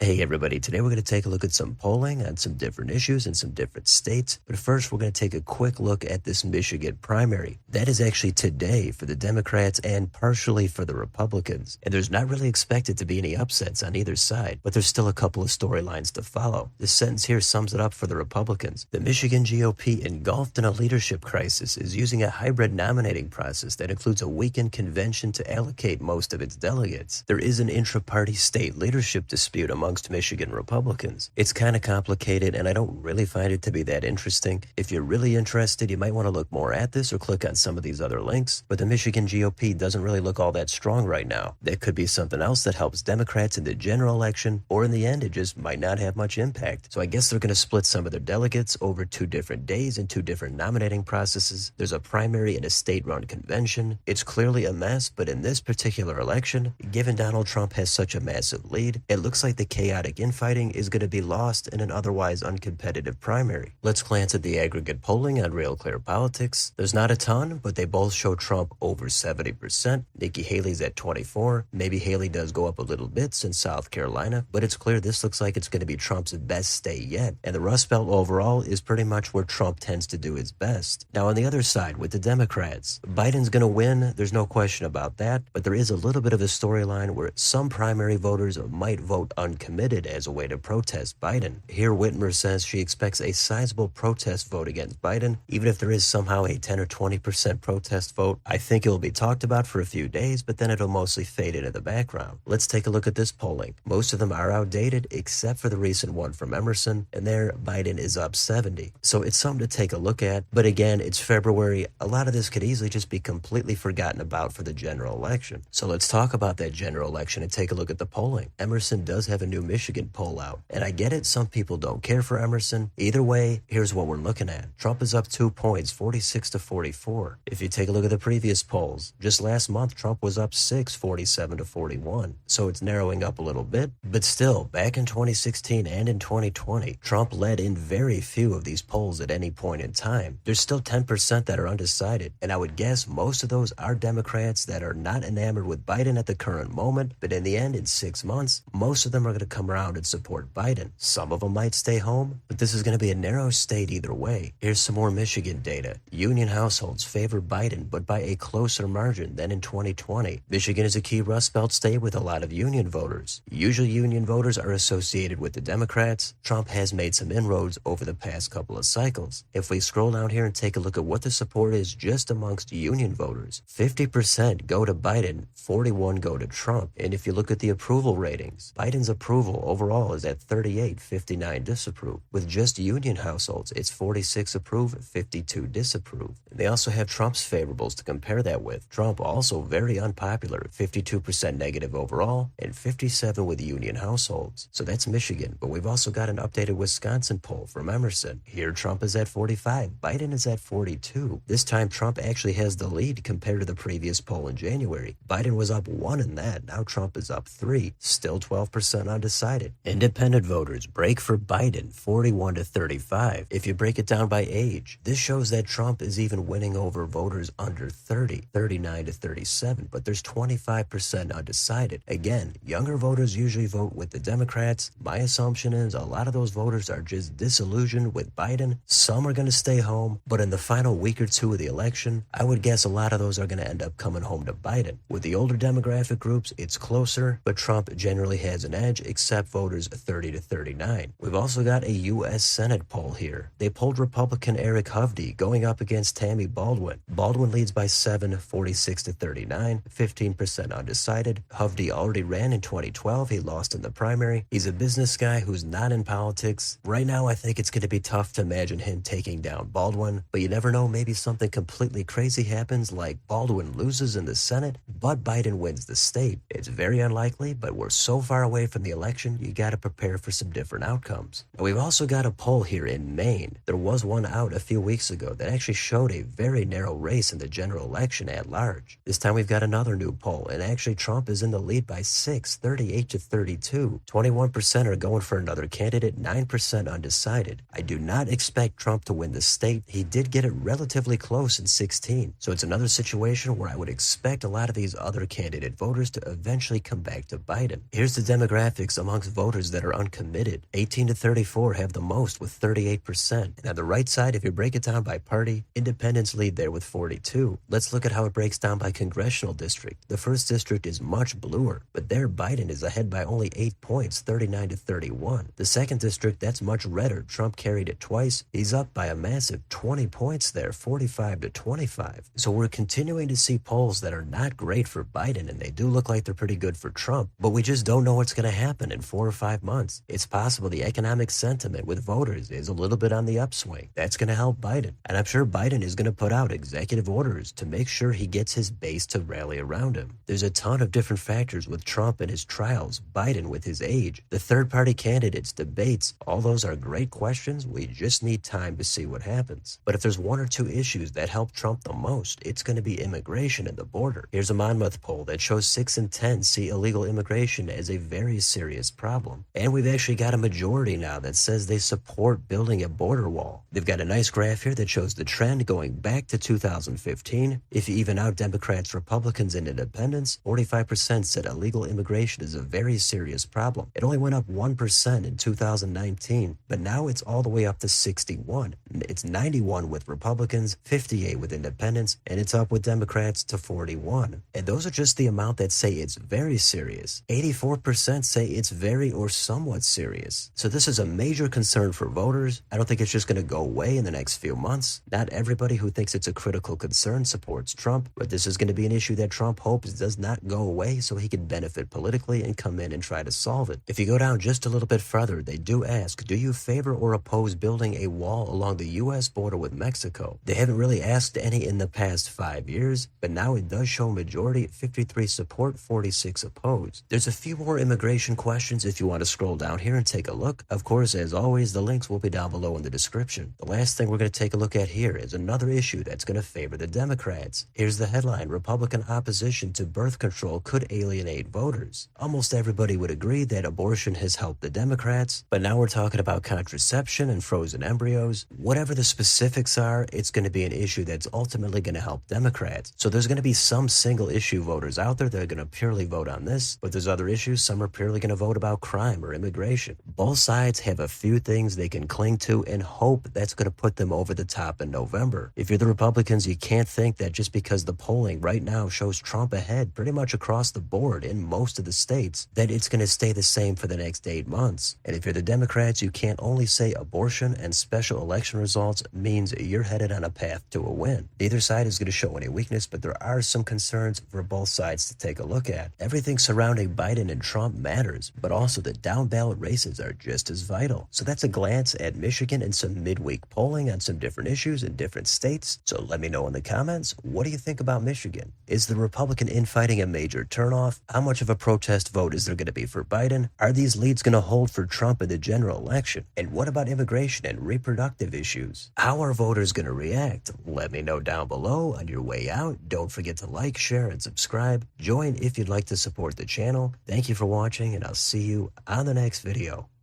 Hey everybody, today we're going to take a look at some polling on some different issues in some different states. But first, we're going to take a quick look at this Michigan primary. That is actually today for the Democrats and partially for the Republicans. And there's not really expected to be any upsets on either side, but there's still a couple of storylines to follow. This sentence here sums it up for the Republicans. The Michigan GOP, engulfed in a leadership crisis, is using a hybrid nominating process that includes a weekend convention to allocate most of its delegates. There is an intra-party state leadership dispute amongst Michigan Republicans. It's kind of complicated, and I don't really find it to be that interesting. If you're really interested, you might want to look more at this or click on some of these other links, but the Michigan GOP doesn't really look all that strong right now. That could be something else that helps Democrats in the general election, or in the end, it just might not have much impact. So I guess they're going to split some of their delegates over 2 different days and 2 different nominating processes. There's a primary and a state-run convention. It's clearly a mess, but in this particular election, given Donald Trump has such a massive lead, it looks like the chaotic infighting is going to be lost in an otherwise uncompetitive primary. Let's glance at the aggregate polling on Real Clear Politics. There's not a ton, but they both show Trump over 70%. Nikki Haley's at 24%. Maybe Haley does go up a little bit since South Carolina, but it's clear this looks like it's going to be Trump's best state yet. And the Rust Belt overall is pretty much where Trump tends to do his best. Now on the other side, with the Democrats, Biden's going to win. There's no question about that, but there is a little bit of a storyline where some primary voters might vote uncommitted as a way to protest Biden. Here Whitmer says she expects a sizable protest vote against Biden. Even if there is somehow a 10 or 20% protest vote, I think it will be talked about for a few days, but then it'll mostly fade into the background. Let's take a look at this polling. Most of them are outdated, except for the recent one from Emerson, and there Biden is up 70. So it's something to take a look at, but again, it's February. A lot of this could easily just be completely forgotten about for the general election. So let's talk about that general election and take a look at the polling. Emerson does have a new Michigan poll out, and I get it, some people don't care for Emerson. Either way, here's what we're looking at. Trump is up 2 points, 46 to 44. If you take a look at the previous polls, just last month Trump was up 6, 47 to 41. So it's narrowing up a little bit, but still, back in 2016 and in 2020, Trump led in very few of these polls at any point in time. There's still 10% that are undecided, and I would guess most of those are Democrats that are not enamored with Biden at the current moment, but in the end, in 6 months, most of them are going to come around and support Biden. Some of them might stay home, but this is going to be a narrow state either way. Here's some more Michigan data. Union households favor Biden, but by a closer margin than in 2020. Michigan is a key Rust Belt state with a lot of union voters. Usually union voters are associated with the Democrats. Trump has made some inroads over the past couple of cycles. If we scroll down here and take a look at what the support is just amongst union voters, 50% go to Biden, 41% go to Trump. And if you look at the approval ratings, Biden's approval overall is at 38, 59 disapprove. With just union households, it's 46 approve, 52 disapprove. And they also have Trump's favorables to compare that with. Trump also very unpopular, 52% negative overall, and 57 with union households. So that's Michigan, but we've also got an updated Wisconsin poll from Emerson. Here Trump is at 45, Biden is at 42. This time Trump actually has the lead compared to the previous poll in January. Biden was up 1 in that, now Trump is up 3, still 12% undecided. Independent voters break for Biden, 41 to 35. If you break it down by age, this shows that Trump is even winning over voters under 30, 39 to 37, but there's 25% undecided. Again, younger voters usually vote with the Democrats. My assumption is a lot of those voters are just disillusioned with Biden. Some are going to stay home, but in the final week or 2 of the election, I would guess a lot of those are going to end up coming home to Biden. With the older demographic groups, it's closer, but Trump generally has an edge, except voters 30 to 39. We've also got a U.S. Senate poll here. They polled Republican Eric Hovde going up against Tammy Baldwin. Baldwin leads by 7, 46 to 39, 15% undecided. Hovde already ran in 2012. He lost in the primary. He's a business guy who's not in politics. Right now, I think it's going to be tough to imagine him taking down Baldwin, but you never know, maybe something completely crazy happens, like Baldwin loses in the Senate, but Biden wins the state. It's very unlikely, but we're so far away from the election, you got to prepare for some different outcomes. And we've also got a poll here in Maine. There was one out a few weeks ago that actually showed a very narrow race in the general election at large. This time we've got another new poll, and actually Trump is in the lead by 6, 38 to 32. 21% are going for another candidate, 9% undecided. I do not expect Trump to win the state. He did get it relatively close in 16. So it's another situation where I would expect a lot of these other candidate voters to eventually come back to Biden. Here's the demographics districts amongst voters that are uncommitted. 18 to 34 have the most with 38%. And on the right side, if you break it down by party, independents lead there with 42. Let's look at how it breaks down by congressional district. The first district is much bluer, but there Biden is ahead by only 8 points, 39 to 31. The second district, that's much redder. Trump carried it twice. He's up by a massive 20 points there, 45 to 25. So we're continuing to see polls that are not great for Biden, and they do look like they're pretty good for Trump, but we just don't know what's going to happen in 4 or 5 months. It's possible the economic sentiment with voters is a little bit on the upswing. That's going to help Biden. And I'm sure Biden is going to put out executive orders to make sure he gets his base to rally around him. There's a ton of different factors with Trump and his trials, Biden with his age, the third-party candidates, debates. All those are great questions. We just need time to see what happens. But if there's 1 or 2 issues that help Trump the most, it's going to be immigration and the border. Here's a Monmouth poll that shows 6 in 10 see illegal immigration as a very serious problem. And we've actually got a majority now that says they support building a border wall. They've got a nice graph here that shows the trend going back to 2015. If you even out Democrats, Republicans, and independents, 45% said illegal immigration is a very serious problem. It only went up 1% in 2019, but now it's all the way up to 61. It's 91 with Republicans, 58 with independents, and it's up with Democrats to 41. And those are just the amount that say it's very serious. 84% say it's very or somewhat serious. So this is a major concern for voters. I don't think it's just going to go away in the next few months. Not everybody who thinks it's a critical concern supports Trump, but this is going to be an issue that Trump hopes does not go away so he can benefit politically and come in and try to solve it. If you go down just a little bit further, they do ask, do you favor or oppose building a wall along the U.S. border with Mexico? They haven't really asked any in the past 5 years, but now it does show majority, 53 support, 46 oppose. There's a few more immigration questions if you want to scroll down here and take a look. Of course, as always, the links will be down below in the description. The last thing we're going to take a look at here is another issue that's going to favor the Democrats. Here's the headline: Republican opposition to birth control could alienate voters. Almost everybody would agree that abortion has helped the Democrats, but now we're talking about contraception and frozen embryos. Whatever the specifics are, it's going to be an issue that's ultimately going to help Democrats. So there's going to be some single issue voters out there that are going to purely vote on this, but there's other issues. Some are purely going to vote about crime or immigration. Both sides have a few things they can cling to and hope that's going to put them over the top in November. If you're the Republicans, you can't think that just because the polling right now shows Trump ahead pretty much across the board in most of the states, that it's going to stay the same for the next 8 months. And if you're the Democrats, you can't only say abortion and special election results means you're headed on a path to a win. Neither side is going to show any weakness, but there are some concerns for both sides to take a look at. Everything surrounding Biden and Trump matters, but also the down-ballot races are just as vital. So that's a glance at Michigan and some midweek polling on some different issues in different states. So let me know in the comments, what do you think about Michigan? Is the Republican infighting a major turnoff? How much of a protest vote is there going to be for Biden? Are these leads going to hold for Trump in the general election? And what about immigration and reproductive issues? How are voters going to react? Let me know down below. On your way out, don't forget to like, share, and subscribe. Join if you'd like to support the channel. Thank you for watching, and I'll see you on the next video.